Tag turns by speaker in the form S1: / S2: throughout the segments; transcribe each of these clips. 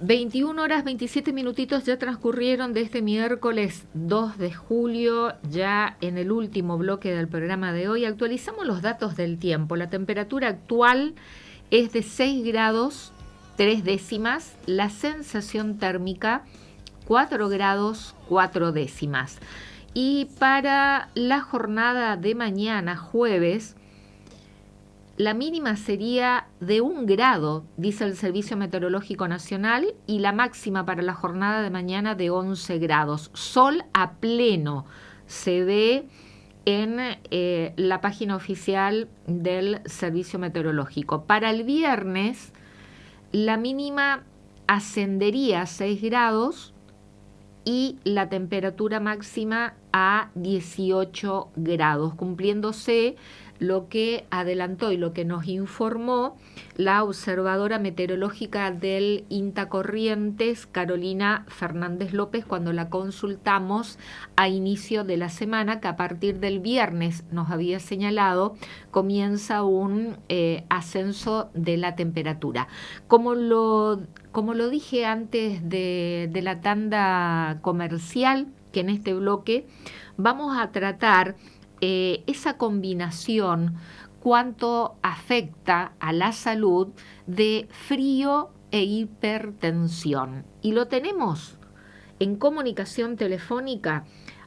S1: 21 horas 27 minutitos ya transcurrieron de este miércoles 2 de julio, ya en el último bloque del programa de hoy. Actualizamos los datos del tiempo. La temperatura actual es de 6 grados 3 décimas, la sensación térmica 4 grados 4 décimas. Y para la jornada de mañana, jueves, la mínima sería de 1 grado, dice el Servicio Meteorológico Nacional, y la máxima para la jornada de mañana de 11 grados. Sol a pleno se ve en la página oficial del Servicio Meteorológico. Para el viernes, la mínima ascendería a 6 grados y la temperatura máxima a 18 grados, cumpliéndose lo que adelantó y lo que nos informó la observadora meteorológica del INTA Corrientes, Carolina Fernández López, cuando la consultamos a inicio de la semana, que a partir del viernes nos había señalado comienza un ascenso de la temperatura. Como lo dije antes de la tanda comercial, que en este bloque vamos a tratar esa combinación, cuánto afecta a la salud de frío e hipertensión. Y lo tenemos en comunicación telefónica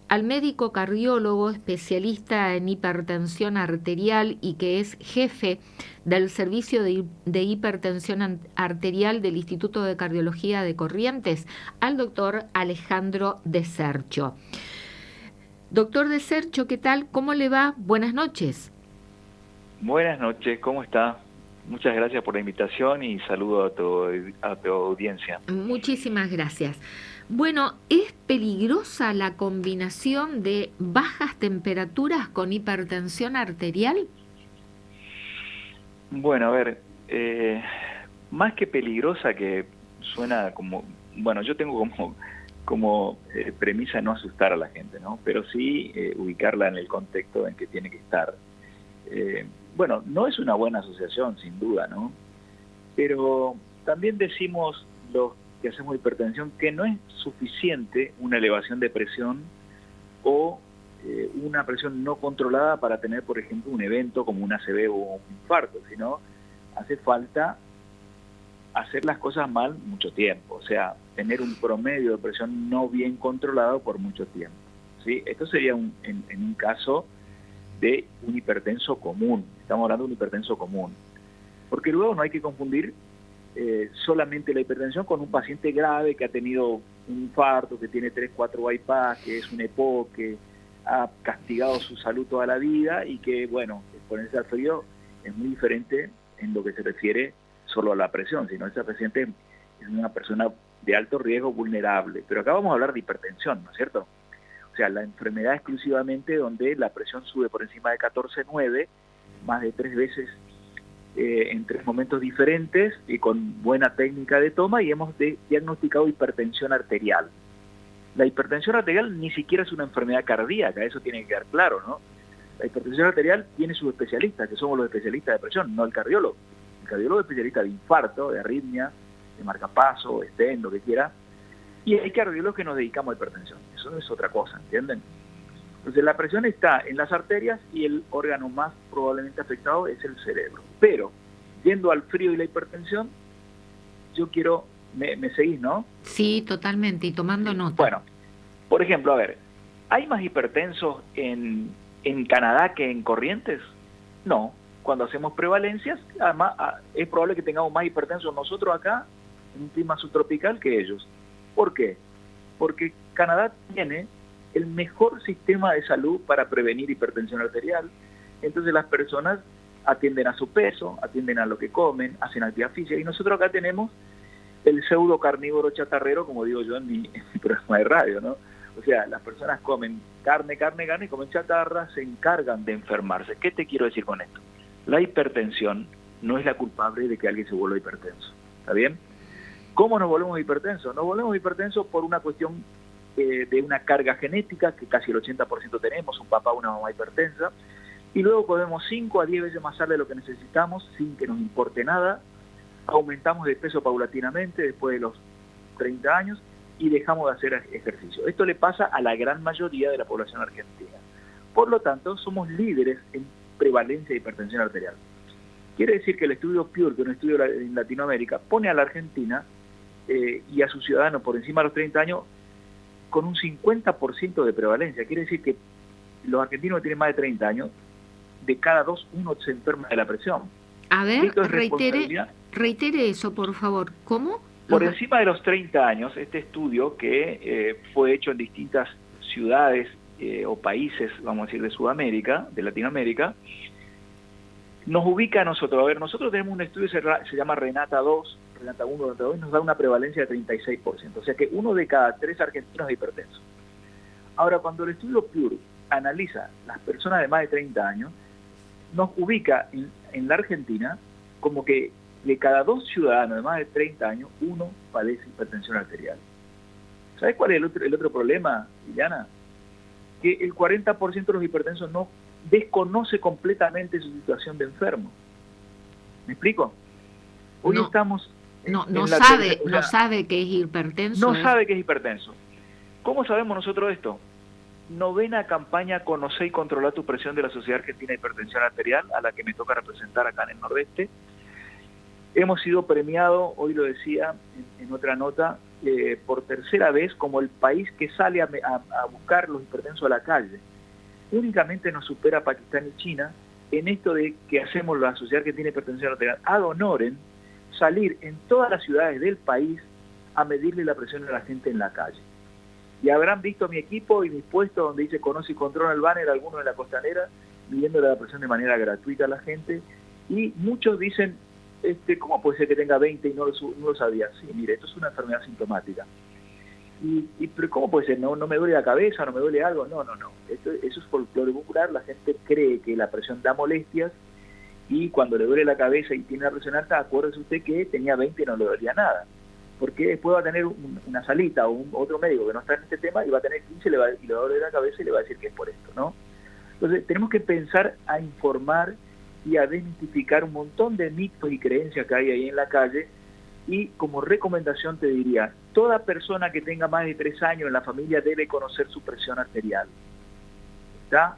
S1: al médico cardiólogo especialista en hipertensión arterial y que es jefe del servicio de hipertensión arterial del Instituto de Cardiología de Corrientes, al doctor Alejandro De Sercho. Doctor De Sercho, ¿qué tal? ¿Cómo le va? Buenas noches.
S2: Buenas noches, ¿cómo está? Muchas gracias por la invitación y saludo a tu audiencia.
S1: Muchísimas gracias. Bueno, ¿es peligrosa la combinación de bajas temperaturas con hipertensión arterial?
S2: Bueno, a ver, más que peligrosa, que suena como, bueno, yo tengo como premisa no asustar a la gente, ¿no? Pero sí ubicarla en el contexto en que tiene que estar. Bueno, no es una buena asociación, sin duda, ¿no? Pero también decimos los que hacemos hipertensión que no es suficiente una elevación de presión o una presión no controlada para tener, por ejemplo, un evento como un ACV o un infarto, sino hace falta hacer las cosas mal mucho tiempo, o sea, tener un promedio de presión no bien controlado por mucho tiempo, ¿sí? Esto sería en un caso de un hipertenso común, estamos hablando de un hipertenso común, porque luego no hay que confundir solamente la hipertensión con un paciente grave que ha tenido un infarto, que tiene 3, 4 bypass, que es un EPOC, que ha castigado su salud toda la vida y que, bueno, exponerse al frío es muy diferente en lo que se refiere solo a la presión, sino ese paciente es una persona de alto riesgo, vulnerable. Pero acá vamos a hablar de hipertensión, ¿no es cierto? O sea, la enfermedad exclusivamente donde la presión sube por encima de 14,9, más de 3 veces en 3 momentos diferentes y con buena técnica de toma, y hemos diagnosticado hipertensión arterial. La hipertensión arterial ni siquiera es una enfermedad cardíaca, eso tiene que quedar claro, ¿no? La hipertensión arterial tiene sus especialistas, que somos los especialistas de presión, no el cardiólogo. El cardiólogo es especialista de infarto, de arritmia, de marcapaso, stent, lo que quiera, y hay cardiólogos que nos dedicamos a hipertensión. Eso es otra cosa, ¿entienden? Entonces la presión está en las arterias y el órgano más probablemente afectado es el cerebro. Pero, yendo al frío y la hipertensión, yo quiero... ¿Me seguís, no?
S1: Sí, totalmente, y tomando nota.
S2: Bueno, por ejemplo, a ver, ¿hay más hipertensos en Canadá que en Corrientes? No. Cuando hacemos prevalencias, además es probable que tengamos más hipertensos nosotros acá, en un clima subtropical, que ellos. ¿Por qué? Porque Canadá tiene el mejor sistema de salud para prevenir hipertensión arterial. Entonces las personas atienden a su peso, atienden a lo que comen, hacen actividad física, y nosotros acá tenemos el pseudo carnívoro chatarrero, como digo yo en mi programa de radio, ¿no? O sea, las personas comen carne, y comen chatarra, se encargan de enfermarse. ¿Qué te quiero decir con esto? La hipertensión no es la culpable de que alguien se vuelva hipertenso, ¿está bien? ¿Cómo nos volvemos hipertensos? Nos volvemos hipertensos por una cuestión de una carga genética, que casi el 80% tenemos, un papá o una mamá hipertensa, y luego comemos 5 a 10 veces más sal de lo que necesitamos sin que nos importe nada, aumentamos de peso paulatinamente después de los 30 años y dejamos de hacer ejercicio. Esto le pasa a la gran mayoría de la población argentina. Por lo tanto, somos líderes en prevalencia de hipertensión arterial. Quiere decir que el estudio PURE, que es un estudio en Latinoamérica, pone a la Argentina y a sus ciudadanos por encima de los 30 años con un 50% de prevalencia. Quiere decir que los argentinos que tienen más de 30 años, de cada 2, uno se enferma de la presión.
S1: A ver, reitere eso, por favor. ¿Cómo?
S2: Por encima de los 30 años, este estudio que fue hecho en distintas ciudades o países, vamos a decir, de Sudamérica, de Latinoamérica, nos ubica a nosotros. A ver, nosotros tenemos un estudio se llama Renata 2, Renata 1, Renata 2, y nos da una prevalencia de 36%. O sea que 1 de cada 3 argentinos es hipertenso. Ahora, cuando el estudio PURE analiza las personas de más de 30 años, nos ubica en la Argentina como que de cada 2 ciudadanos de más de 30 años, 1 padece hipertensión arterial. ¿Sabes cuál es el otro problema, Liliana? Que el 40% de los hipertensos no desconoce completamente su situación de enfermo. ¿Me explico? Hoy
S1: no,
S2: estamos...
S1: No sabe que es hipertenso.
S2: No sabe que es hipertenso. ¿Cómo sabemos nosotros esto? 9ª campaña Conocer y Controlar tu Presión de la Sociedad Argentina de Hipertensión Arterial, a la que me toca representar acá en el Nordeste. Hemos sido premiados, hoy lo decía en otra nota, por tercera vez como el país que sale a buscar los hipertensos a la calle. Únicamente nos supera Pakistán y China en esto de que hacemos la Sociedad que tiene hipertensión arterial ad honorem, salir en todas las ciudades del país a medirle la presión a la gente en la calle. Y habrán visto mi equipo y mis puestos donde dice Conoce y Controla el banner, algunos en la Costanera, midiéndole la presión de manera gratuita a la gente, y muchos dicen, ¿cómo puede ser que tenga 20 y no lo sabía? Sí, mire, esto es una enfermedad sintomática. Pero ¿cómo puede ser? ¿No me duele la cabeza? ¿No me duele algo? No. Eso es folclore popular. La gente cree que la presión da molestias y cuando le duele la cabeza y tiene la presión alta, acuérdese usted que tenía 20 y no le dolía nada. Porque después va a tener una salita o otro médico que no está en este tema y va a tener 15 y le va a doler la cabeza y le va a decir que es por esto, ¿no? Entonces tenemos que empezar a informar y a desmitificar un montón de mitos y creencias que hay ahí en la calle. Y como recomendación te diría, toda persona que tenga más de 3 años en la familia debe conocer su presión arterial. ¿Está?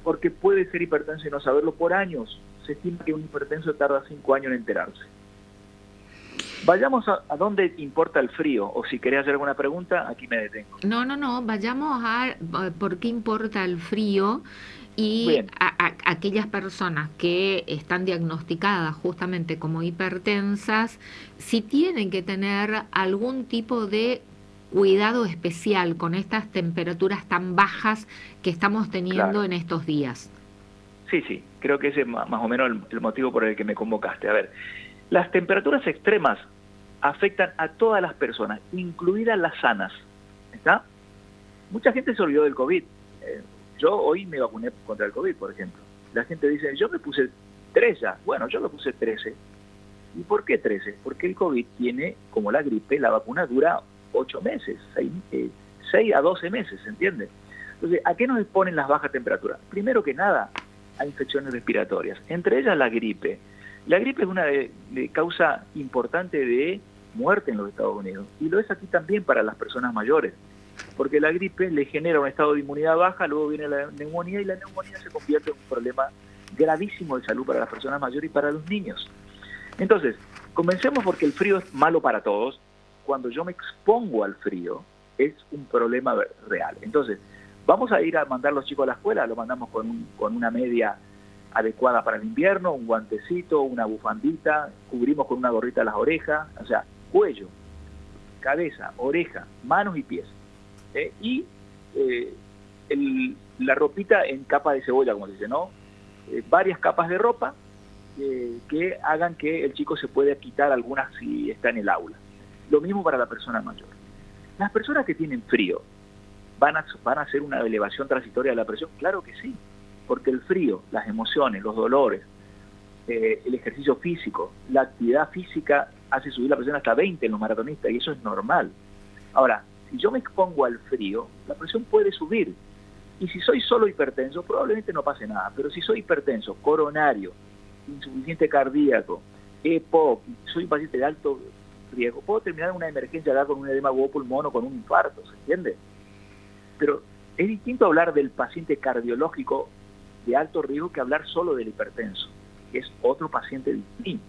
S2: Porque puede ser hipertenso y no saberlo por años. Se estima que un hipertenso tarda 5 años en enterarse. Vayamos a dónde importa el frío, o si querés hacer alguna pregunta, aquí me detengo.
S1: No, vayamos a por qué importa el frío y a aquellas personas que están diagnosticadas justamente como hipertensas, si tienen que tener algún tipo de cuidado especial con estas temperaturas tan bajas que estamos teniendo en estos días.
S2: Sí, creo que ese es más o menos el motivo por el que me convocaste. A ver, las temperaturas extremas afectan a todas las personas, incluidas las sanas. ¿Está? Mucha gente se olvidó del COVID. Yo hoy me vacuné contra el COVID, por ejemplo. La gente dice, yo me puse 3 ya. Bueno, yo me puse 13. ¿Y por qué 13? Porque el COVID tiene, como la gripe, la vacuna dura 8 meses, 6 a 12 meses, ¿se entiende? Entonces, ¿a qué nos exponen las bajas temperaturas? Primero que nada, a infecciones respiratorias, entre ellas la gripe. La gripe es una causa importante de muerte en los Estados Unidos, y lo es aquí también para las personas mayores, porque la gripe le genera un estado de inmunidad baja, luego viene la neumonía, y la neumonía se convierte en un problema gravísimo de salud para las personas mayores y para los niños. Entonces, comencemos porque el frío es malo para todos. Cuando yo me expongo al frío, es un problema real. Entonces, vamos a ir a mandar a los chicos a la escuela, lo mandamos con una media adecuada para el invierno, un guantecito, una bufandita, cubrimos con una gorrita las orejas, o sea, cuello, cabeza, oreja, manos y pies. Y la ropita en capa de cebolla, como se dice, ¿no? Varias capas de ropa que hagan que el chico se pueda quitar algunas si está en el aula. Lo mismo para la persona mayor. Las personas que tienen frío, ¿van a hacer una elevación transitoria de la presión? Claro que sí, porque el frío, las emociones, los dolores, el ejercicio físico, la actividad física hace subir la presión hasta 20 en los maratonistas, y eso es normal. Ahora, si yo me expongo al frío, la presión puede subir. Y si soy solo hipertenso, probablemente no pase nada. Pero si soy hipertenso, coronario, insuficiente cardíaco, EPOC, soy un paciente de alto riesgo. Puedo terminar en una emergencia acá con un edema huevo pulmón o con un infarto, ¿se entiende? Pero es distinto hablar del paciente cardiológico de alto riesgo que hablar solo del hipertenso, que es otro paciente distinto.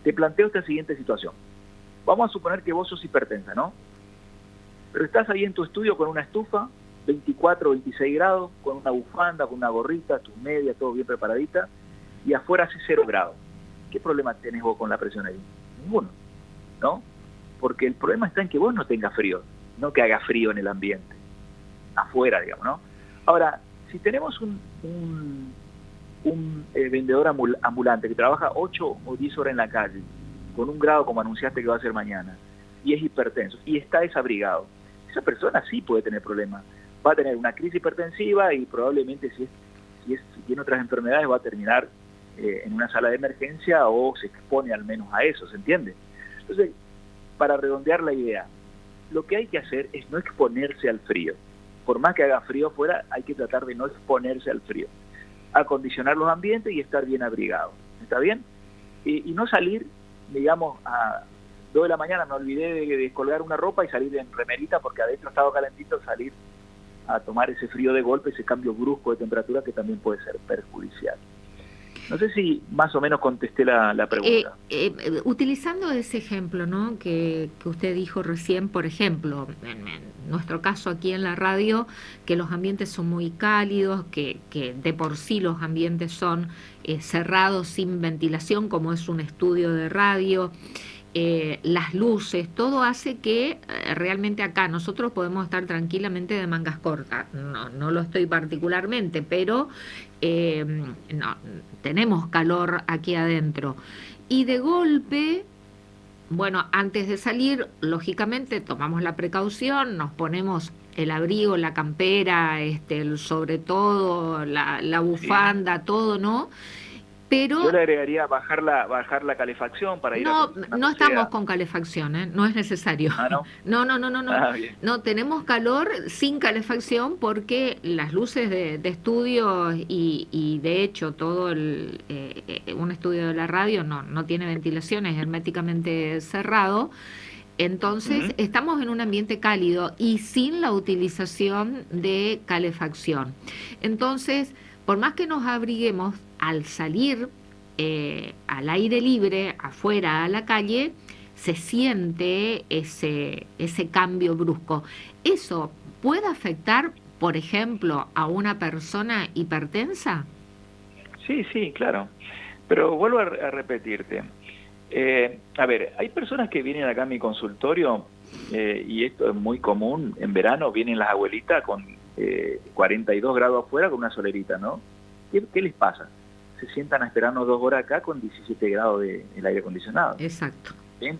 S2: Te planteo esta siguiente situación. Vamos a suponer que vos sos hipertensa, ¿no? Pero estás ahí en tu estudio con una estufa, 24 o 26 grados, con una bufanda, con una gorrita, tus medias, todo bien preparadita, y afuera hace 0 grados. ¿Qué problema tenés vos con la presión ahí? Ninguno, ¿no? Porque el problema está en que vos no tengas frío, no que haga frío en el ambiente, afuera, digamos, ¿no? Ahora, si tenemos un vendedor ambulante que trabaja 8 o 10 horas en la calle, con 1 grado como anunciaste que va a ser mañana, y es hipertenso, y está desabrigado, esa persona sí puede tener problemas. Va a tener una crisis hipertensiva y probablemente si tiene otras enfermedades va a terminar en una sala de emergencia o se expone al menos a eso, ¿se entiende? Entonces, para redondear la idea, lo que hay que hacer es no exponerse al frío. Por más que haga frío afuera, hay que tratar de no exponerse al frío. Acondicionar los ambientes y estar bien abrigado. ¿Está bien? Y no salir, digamos, a 2 de la mañana, me olvidé de descolgar una ropa y salir en remerita porque adentro estaba calentito, salir a tomar ese frío de golpe, ese cambio brusco de temperatura que también puede ser perjudicial. No sé si más o menos contesté la pregunta.
S1: Utilizando ese ejemplo, ¿no?, que usted dijo recién, por ejemplo, en nuestro caso aquí en la radio, que los ambientes son muy cálidos, que de por sí los ambientes son cerrados, sin ventilación, como es un estudio de radio, las luces, todo hace que realmente acá nosotros podemos estar tranquilamente de mangas cortas. No lo estoy particularmente, pero no, tenemos calor aquí adentro. Y de golpe, bueno, antes de salir, lógicamente tomamos la precaución, nos ponemos el abrigo, la campera, sobre todo, la bufanda, sí, todo, ¿no? Pero
S2: yo le agregaría bajar la calefacción para ir
S1: a... No estamos con calefacción, ¿eh? No es necesario.
S2: ¿Ah, no?
S1: No. No, tenemos calor sin calefacción porque las luces de estudio y de hecho todo un estudio de la radio no tiene ventilación, es herméticamente cerrado. Entonces, estamos en un ambiente cálido y sin la utilización de calefacción. Entonces, por más que nos abriguemos, al salir al aire libre, afuera, a la calle, se siente ese cambio brusco. ¿Eso puede afectar, por ejemplo, a una persona hipertensa?
S2: Sí, claro. Pero vuelvo a repetirte. A ver, hay personas que vienen acá a mi consultorio, y esto es muy común, en verano vienen las abuelitas con 42 grados afuera con una solerita, ¿no? ¿Qué les pasa? Se sientan a esperarnos 2 horas acá con 17 grados del aire acondicionado.
S1: Exacto.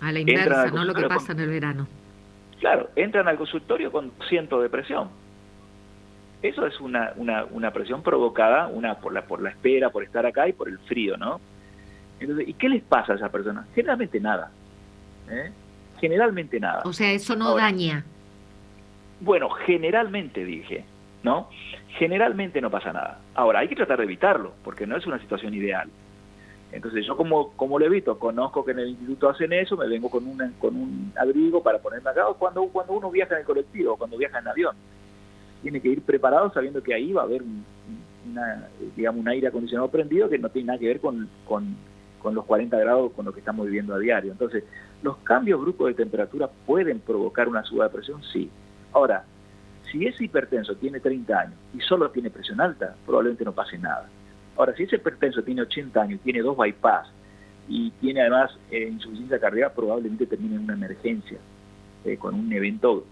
S1: A la inversa, no lo que pasa en el verano.
S2: Claro, entran al consultorio con 200 de presión. Eso es una presión provocada por la espera, por estar acá y por el frío, ¿no? Entonces, ¿y qué les pasa a esas personas? Generalmente nada. Generalmente nada.
S1: O sea, eso no daña.
S2: Bueno, generalmente dije, ¿no? Generalmente no pasa nada. Ahora, hay que tratar de evitarlo, porque no es una situación ideal. Entonces, yo como lo evito, conozco que en el instituto hacen eso, me vengo con un abrigo para ponerme acá, cuando uno viaja en el colectivo, cuando viaja en avión. Tiene que ir preparado sabiendo que ahí va a haber un aire acondicionado prendido que no tiene nada que ver con los 40 grados con lo que estamos viviendo a diario. Entonces, los cambios bruscos de temperatura pueden provocar una suba de presión, sí. Ahora, si ese hipertenso tiene 30 años y solo tiene presión alta, probablemente no pase nada. Ahora, si ese hipertenso tiene 80 años, tiene 2 bypass y tiene además insuficiencia cardíaca, probablemente termine en una emergencia, con un evento,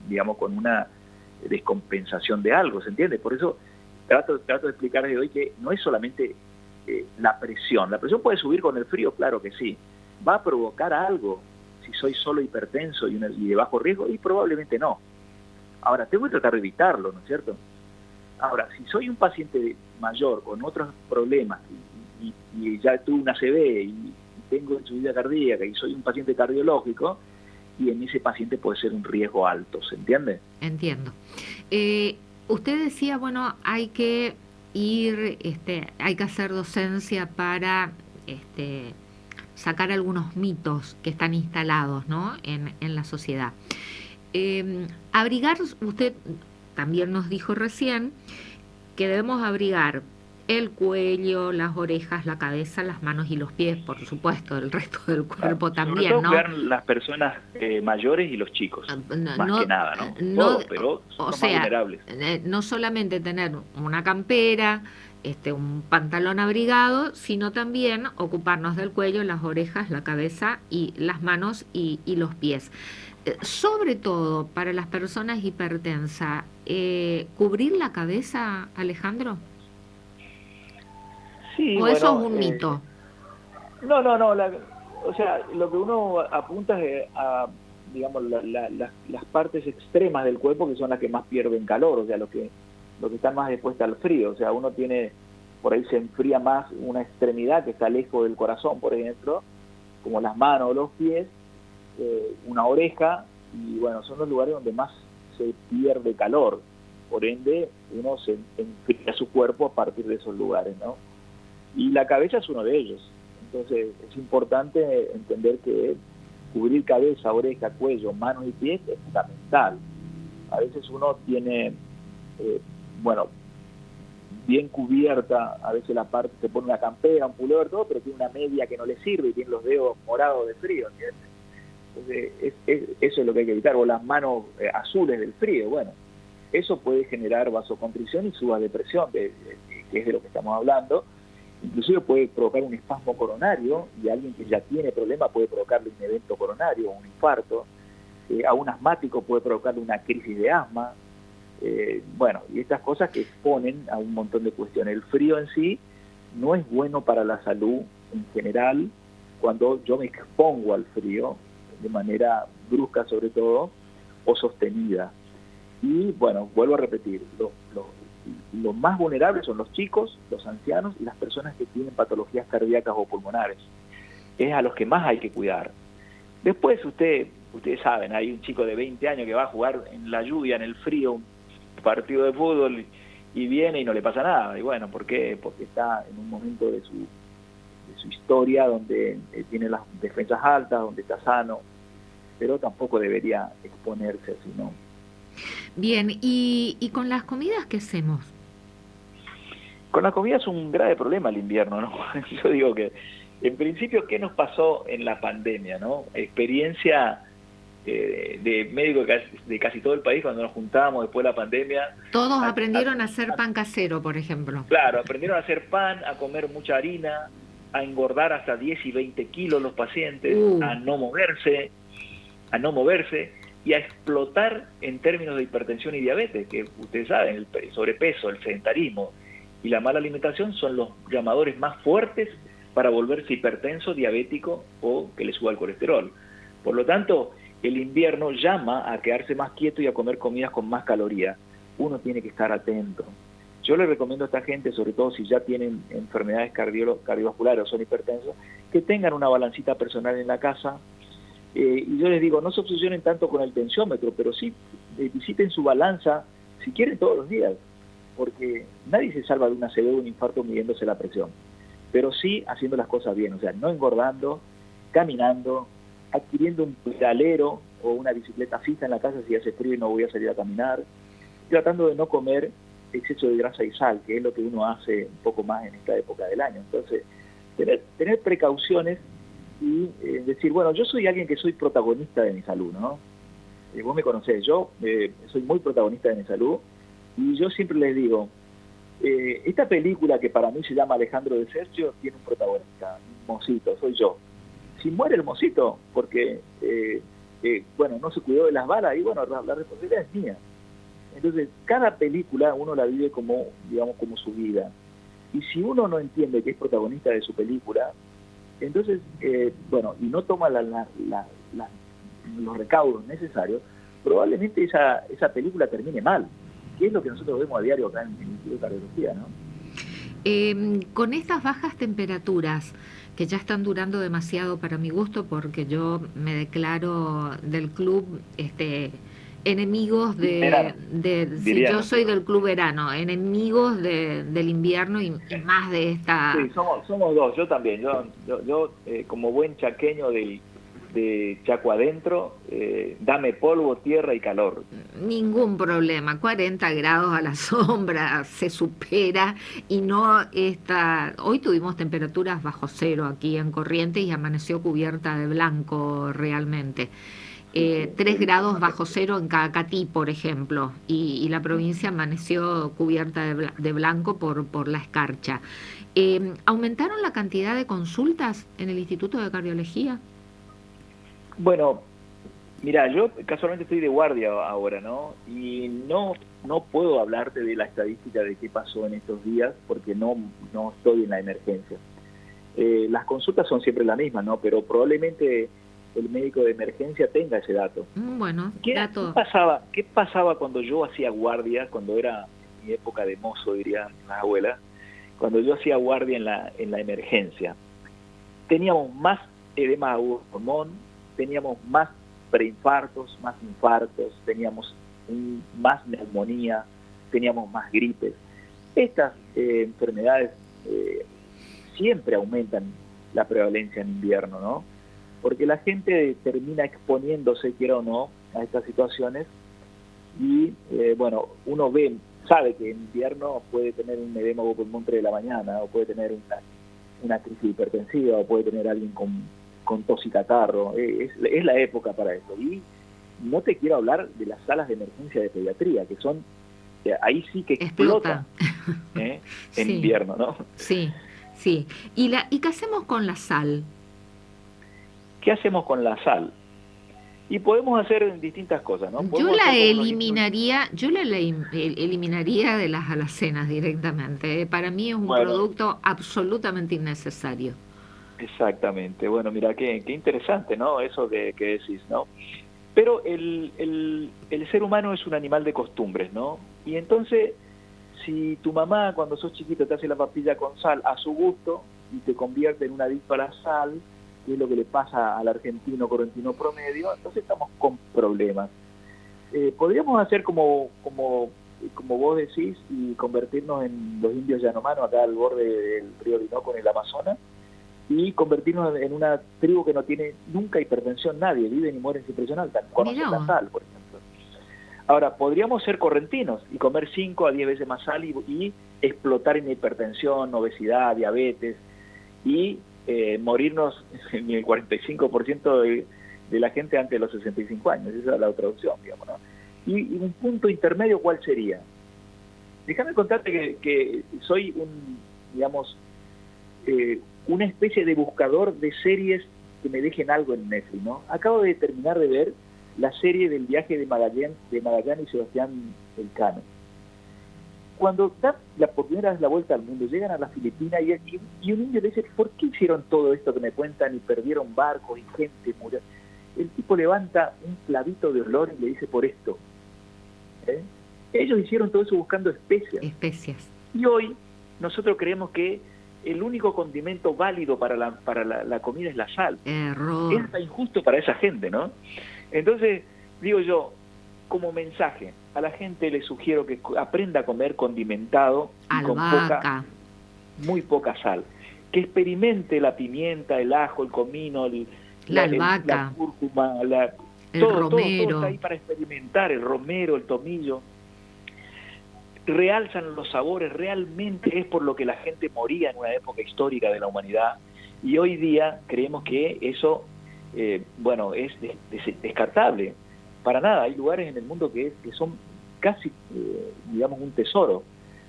S2: digamos, con una descompensación de algo, ¿se entiende? Por eso trato de explicarles hoy que no es solamente la presión. La presión puede subir con el frío, claro que sí. ¿Va a provocar algo si soy solo hipertenso y de bajo riesgo? Y probablemente no. Ahora, tengo que tratar de evitarlo, ¿no es cierto? Ahora, si soy un paciente mayor con otros problemas y ya tuve una ACV y tengo insuficiencia cardíaca y soy un paciente cardiológico, y en ese paciente puede ser un riesgo alto, ¿se entiende?
S1: Entiendo. Usted decía, bueno, hay que ir, hay que hacer docencia para sacar algunos mitos que están instalados, ¿no?, en la sociedad. Abrigar, usted también nos dijo recién que debemos abrigar el cuello, las orejas, la cabeza, las manos y los pies, por supuesto, el resto del cuerpo también,
S2: sobre todo
S1: ¿no?
S2: cuidar las personas mayores y los chicos, más que nada, ¿no? Todos, pero son más vulnerables.
S1: No solamente tener una campera, un pantalón abrigado, sino también ocuparnos del cuello, las orejas, la cabeza y las manos y los pies. Sobre todo para las personas hipertensas, ¿cubrir la cabeza, Alejandro?
S2: Sí,
S1: ¿O
S2: bueno,
S1: eso es un mito?
S2: No, o sea, lo que uno apunta es digamos, las partes extremas del cuerpo, que son las que más pierden calor, o sea, lo que están más expuestas al frío. O sea, uno tiene, por ahí se enfría más una extremidad que está lejos del corazón, por ejemplo, como las manos o los pies, una oreja, y bueno, son los lugares donde más se pierde calor. Por ende, uno se enfría su cuerpo a partir de esos lugares, ¿no? Y la cabeza es uno de ellos. Entonces es importante entender que cubrir cabeza, oreja, cuello, manos y pies es fundamental. A veces uno tiene, bien cubierta, a veces la parte, se pone una campera, un pullover, todo, pero tiene una media que no le sirve y tiene los dedos morados de frío, ¿entiendes? Entonces eso es lo que hay que evitar. O las manos azules del frío, bueno, eso puede generar vasoconstricción y suba de presión, que es de lo que estamos hablando. Inclusive puede provocar un espasmo coronario, y alguien que ya tiene problema puede provocarle un evento coronario, un infarto. A un asmático puede provocarle una crisis de asma. Y estas cosas que exponen a un montón de cuestiones. El frío en sí no es bueno para la salud en general cuando yo me expongo al frío de manera brusca, sobre todo, o sostenida. Y bueno, vuelvo a repetir, los más vulnerables son los chicos, los ancianos y las personas que tienen patologías cardíacas o pulmonares. Es a los que más hay que cuidar. Después ustedes saben, hay un chico de 20 años que va a jugar en la lluvia, en el frío, un partido de fútbol, y viene y no le pasa nada. Y bueno, ¿por qué? Porque está en un momento de su historia donde tiene las defensas altas, donde está sano, pero tampoco debería exponerse así, ¿no?
S1: Bien, ¿y con las comidas qué hacemos?
S2: Con la comida es un grave problema el invierno, ¿no? Yo digo que, en principio, ¿qué nos pasó en la pandemia, no? Experiencia de médicos de casi todo el país cuando nos juntábamos después de la pandemia.
S1: Todos aprendieron a hacer pan casero, por ejemplo.
S2: Claro, aprendieron a hacer pan, a comer mucha harina, a engordar hasta 10 y 20 kilos los pacientes, a no moverse y a explotar en términos de hipertensión y diabetes, que ustedes saben, el sobrepeso, el sedentarismo y la mala alimentación son los llamadores más fuertes para volverse hipertenso, diabético o que le suba el colesterol. Por lo tanto, el invierno llama a quedarse más quieto y a comer comidas con más calorías. Uno tiene que estar atento. Yo le recomiendo a esta gente, sobre todo si ya tienen enfermedades cardiovasculares o son hipertensos, que tengan una balancita personal en la casa. Y yo les digo, no se obsesionen tanto con el tensiómetro, pero sí visiten su balanza, si quieren, todos los días, porque nadie se salva de una ACV o un infarto midiéndose la presión, pero sí haciendo las cosas bien, o sea, no engordando, caminando, adquiriendo un pedalero o una bicicleta fija en la casa si hace frío y no voy a salir a caminar, tratando de no comer exceso de grasa y sal, que es lo que uno hace un poco más en esta época del año. Entonces, tener precauciones y decir, bueno, yo soy alguien que soy protagonista de mi salud, ¿no? Vos me conocés, yo soy muy protagonista de mi salud, y yo siempre les digo, esta película que para mí se llama Alejandro de Sergio tiene un protagonista, un mocito, soy yo. Si muere el mocito, porque, no se cuidó de las balas, y bueno, la responsabilidad es mía. Entonces, cada película uno la vive como, digamos, como su vida. Y si uno no entiende que es protagonista de su película, entonces, y no toma los recaudos necesarios, probablemente esa película termine mal, que es lo que nosotros vemos a diario acá en el Instituto de Cardiología, ¿no?
S1: Con estas bajas temperaturas, que ya están durando demasiado para mi gusto, porque yo me declaro del club enemigos
S2: Verano,
S1: sí, yo
S2: diríamos.
S1: soy del club verano, enemigos del invierno y más de esta.
S2: Sí, somos dos, yo también. Yo como buen chaqueño de Chaco adentro, dame polvo, tierra y calor.
S1: Ningún problema, 40 grados a la sombra se supera y no está. Hoy tuvimos temperaturas bajo cero aquí en Corrientes y amaneció cubierta de blanco realmente.
S2: Sí, sí,
S1: 3 grados
S2: no te
S1: bajo
S2: explico.
S1: cero en Cacatí, por ejemplo, y la provincia amaneció cubierta de blanco por la escarcha. ¿Aumentaron la cantidad de consultas en el Instituto de Cardiología?
S2: Bueno, mira, yo casualmente estoy de guardia ahora, ¿no? Y no puedo hablarte de la estadística de qué pasó en estos días porque no estoy en la emergencia. Las consultas son siempre las mismas, ¿no? Pero probablemente el médico de emergencia tenga ese dato.
S1: Bueno, dato.
S2: Qué pasaba cuando yo hacía guardia, cuando era en mi época de mozo, dirían las abuelas, cuando yo hacía guardia en la emergencia? Teníamos más edema agudo de pulmón, teníamos más preinfartos, más infartos, teníamos más neumonía, teníamos más gripes. Estas enfermedades siempre aumentan la prevalencia en invierno, ¿no? Porque la gente termina exponiéndose, quiera o no, a estas situaciones y, bueno, uno sabe que en invierno puede tener un edema de pulmón 3 de la mañana, o puede tener una crisis hipertensiva, o puede tener alguien con tos y catarro. Es la época para eso. Y no te quiero hablar de las salas de emergencia de pediatría, que son, ahí sí que
S1: Explota.
S2: explotan en
S1: Sí,
S2: invierno, ¿no?
S1: sí, sí. ¿Y qué hacemos con la sal?
S2: ¿Qué hacemos con la sal? Y podemos hacer distintas cosas, ¿no?
S1: Yo
S2: Podemos
S1: la
S2: hacer como los indios.
S1: eliminaría, eliminaría de las alacenas directamente. Para mí es un
S2: Bueno,
S1: producto absolutamente innecesario.
S2: exactamente. Bueno, mira, qué interesante, ¿no? Eso que decís, ¿no? Pero el ser humano es un animal de costumbres, ¿no? Y entonces, si tu mamá cuando sos chiquito te hace la papilla con sal a su gusto y te convierte en un adicto a la sal, que es lo que le pasa al argentino correntino promedio, entonces estamos con problemas. Podríamos hacer como vos decís y convertirnos en los indios yanomanos acá al borde del río Orinoco en el Amazonas y convertirnos en una tribu que no tiene nunca hipertensión nadie, viven y mueren sin presión alta,
S1: Mirá
S2: conocen la
S1: vos.
S2: sal, por ejemplo. Ahora, podríamos ser correntinos y comer 5 a 10 veces más sal y explotar en hipertensión, obesidad, diabetes y morirnos en el 45% de la gente antes de los 65 años. Esa es la otra opción, digamos, ¿no? Y un punto intermedio, ¿cuál sería? Déjame contarte que soy digamos, una especie de buscador de series que me dejen algo en Netflix, ¿no? Acabo de terminar de ver la serie del viaje de Magallanes y Sebastián Elcano. Cuando dan por primera vez la vuelta al mundo, llegan a las Filipinas y un indio le dice, ¿por qué hicieron todo esto que me cuentan y perdieron barcos y gente murió? El tipo levanta un clavito de olor y le dice, por esto. Ellos hicieron todo eso buscando especias.
S1: Especias.
S2: Y hoy nosotros creemos que el único condimento válido para la comida es la sal.
S1: Error.
S2: Es injusto para esa gente, ¿no? Entonces, digo yo, como mensaje, a la gente le sugiero que aprenda a comer condimentado y con muy poca sal. Que experimente la pimienta, el ajo, el comino,
S1: la albahaca,
S2: la cúrcuma,
S1: el
S2: todo
S1: romero.
S2: Está ahí para experimentar, el romero, el tomillo. Realzan los sabores, realmente es por lo que la gente moría en una época histórica de la humanidad y hoy día creemos que eso, bueno, es descartable. Para nada, hay lugares en el mundo que son casi, digamos, un tesoro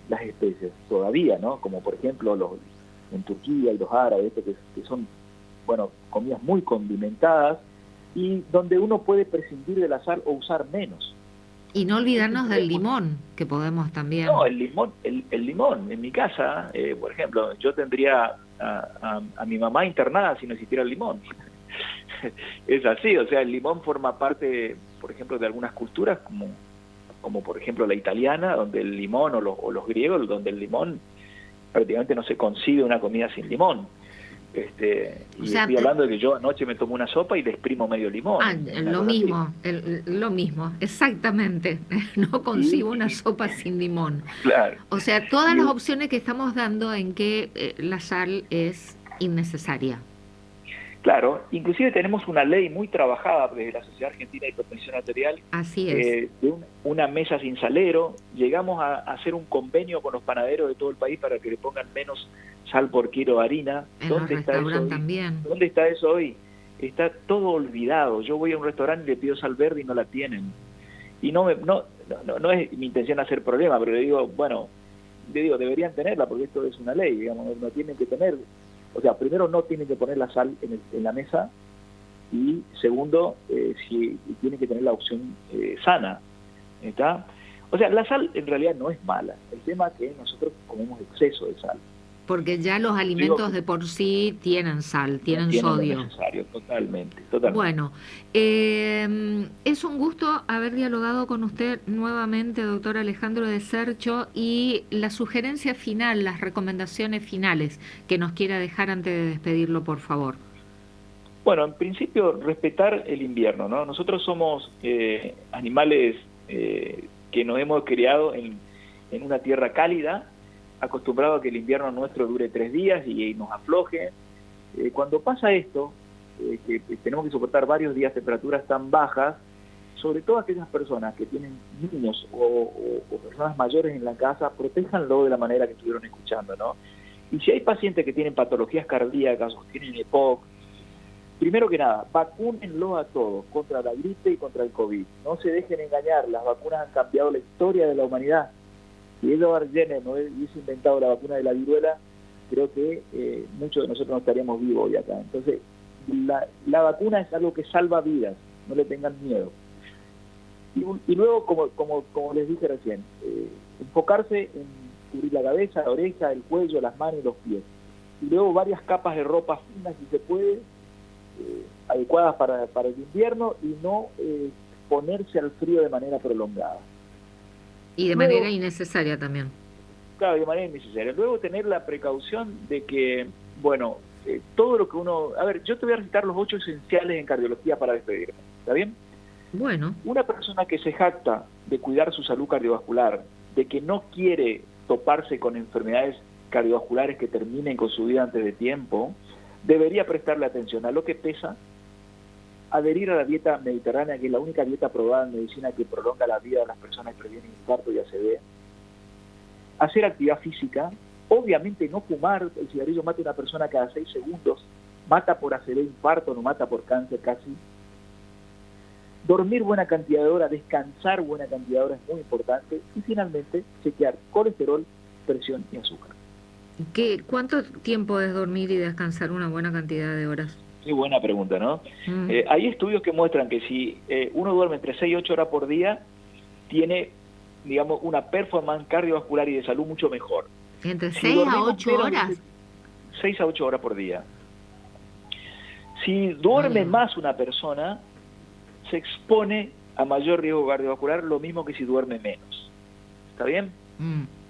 S2: las especies, todavía, ¿no? Como por ejemplo en Turquía y los árabes, que son, bueno, comidas muy condimentadas y donde uno puede prescindir de la sal o usar menos.
S1: Y no olvidarnos del limón, que podemos también.
S2: No, el limón. En mi casa, por ejemplo, yo tendría a mi mamá internada si no existiera el limón. Es así, o sea, el limón forma parte, por ejemplo, de algunas culturas, como por ejemplo la italiana, donde el limón, o los griegos, donde el limón prácticamente no se concibe una comida sin limón. Y estoy hablando de que yo anoche me tomo una sopa y le exprimo medio limón.
S1: Lo mismo, exactamente. No consigo una sopa sin limón.
S2: Claro.
S1: O sea, todas las opciones que estamos dando en que la sal es innecesaria.
S2: Claro, inclusive tenemos una ley muy trabajada desde la Sociedad Argentina de Hipertensión Arterial.
S1: Así es.
S2: De una mesa sin salero. Llegamos a hacer un convenio con los panaderos de todo el país para que le pongan menos sal por kilo de harina.
S1: ¿Dónde está eso hoy? También.
S2: ¿Dónde está eso hoy? Está todo olvidado. Yo voy a un restaurante y le pido sal verde y no la tienen. Y no es mi intención hacer problema, pero le digo, deberían tenerla porque esto es una ley, digamos, no tienen que tener. O sea, primero no tienen que poner la sal en la mesa y segundo, si tienen que tener la opción sana, ¿está? O sea, la sal en realidad no es mala, el tema es que nosotros comemos exceso de sal.
S1: Porque ya los alimentos de por sí tienen sal, tienen sodio.
S2: Lo necesario, totalmente.
S1: Bueno, es un gusto haber dialogado con usted nuevamente, doctor Alejandro de Cercho, y la sugerencia final, las recomendaciones finales que nos quiera dejar antes de despedirlo, por favor.
S2: Bueno, en principio, respetar el invierno, ¿no? Nosotros somos animales que nos hemos criado en una tierra cálida, acostumbrado a que el invierno nuestro dure 3 días y nos afloje. Cuando pasa esto, que tenemos que soportar varios días temperaturas tan bajas, sobre todo aquellas personas que tienen niños o personas mayores en la casa, protéjanlo de la manera que estuvieron escuchando, ¿no? Y si hay pacientes que tienen patologías cardíacas o tienen EPOC, primero que nada, vacúnenlo a todos contra la gripe y contra el COVID. No se dejen engañar, las vacunas han cambiado la historia de la humanidad. Si Edward Jenner no hubiese inventado la vacuna de la viruela, creo que muchos de nosotros no estaríamos vivos hoy acá. Entonces, la vacuna es algo que salva vidas, no le tengan miedo. Y luego, como les dije recién, enfocarse en cubrir la cabeza, la oreja, el cuello, las manos y los pies. Y luego varias capas de ropa fina, si se puede, adecuadas para el invierno y no ponerse al frío de manera prolongada.
S1: Y de manera innecesaria también.
S2: Claro, de manera innecesaria. Luego tener la precaución de que, todo lo que uno... A ver, yo te voy a recitar los 8 esenciales en cardiología para despedirme. ¿Está bien?
S1: Bueno.
S2: Una persona que se jacta de cuidar su salud cardiovascular, de que no quiere toparse con enfermedades cardiovasculares que terminen con su vida antes de tiempo, debería prestarle atención a lo que pesa, adherir a la dieta mediterránea, que es la única dieta probada en medicina que prolonga la vida de las personas que previenen infarto y ACV, hacer actividad física, obviamente no fumar, el cigarrillo mata a una persona cada 6 segundos, mata por ACV, infarto, no mata por cáncer casi, dormir buena cantidad de horas, descansar buena cantidad de horas es muy importante, y finalmente chequear colesterol, presión y azúcar.
S1: ¿Cuánto tiempo es dormir y descansar una buena cantidad de horas?
S2: Qué buena pregunta, ¿no? Hay estudios que muestran que si uno duerme entre 6 y 8 horas por día, tiene, digamos, una performance cardiovascular y de salud mucho mejor.
S1: ¿Entre 6 a 8 horas?
S2: 6 a 8 horas por día. Si duerme más una persona, se expone a mayor riesgo cardiovascular, lo mismo que si duerme menos. ¿Está bien?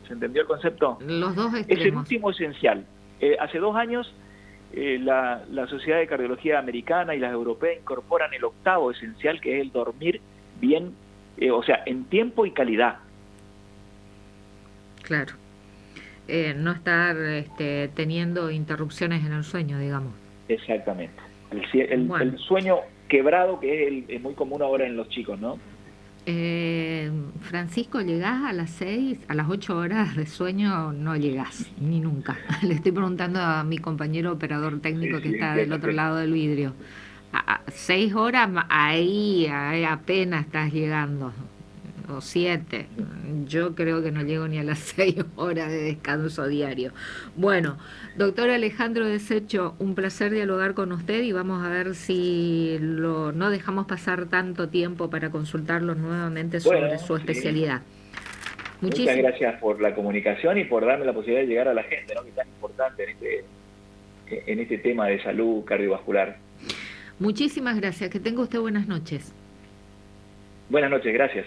S2: ¿Se entendió el concepto?
S1: Los dos extremos.
S2: Es el último esencial. Hace 2 años... La Sociedad de Cardiología Americana y las europeas incorporan el 8º esencial, que es el dormir bien, o sea, en tiempo y calidad.
S1: Claro. No estar teniendo interrupciones en el sueño, digamos.
S2: Exactamente. El sueño quebrado, que es muy común ahora en los chicos, ¿no?
S1: Francisco, ¿llegás a las 6, a las 8 horas de sueño? No llegás, ni nunca. Le estoy preguntando a mi compañero operador técnico que está del otro lado del vidrio. A 6 horas, ahí apenas estás llegando. O 7. Yo creo que no llego ni a las 6 horas de descanso diario. Bueno, doctor Alejandro de Cercho, un placer dialogar con usted y vamos a ver si no dejamos pasar tanto tiempo para consultarlo nuevamente sobre su especialidad.
S2: Muchas gracias por la comunicación y por darme la posibilidad de llegar a la gente, ¿no? Que es tan importante en este tema de salud cardiovascular.
S1: Muchísimas gracias. Que tenga usted buenas noches.
S2: Buenas noches, gracias.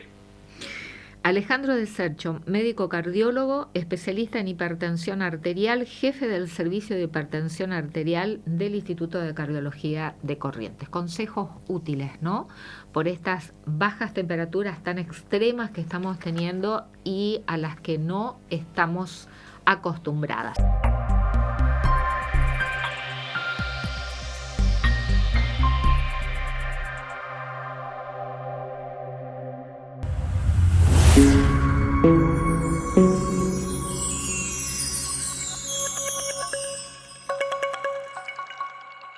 S1: Alejandro de Sercho, médico cardiólogo, especialista en hipertensión arterial, jefe del servicio de hipertensión arterial del Instituto de Cardiología de Corrientes. Consejos útiles, ¿no? Por estas bajas temperaturas tan extremas que estamos teniendo y a las que no estamos acostumbradas.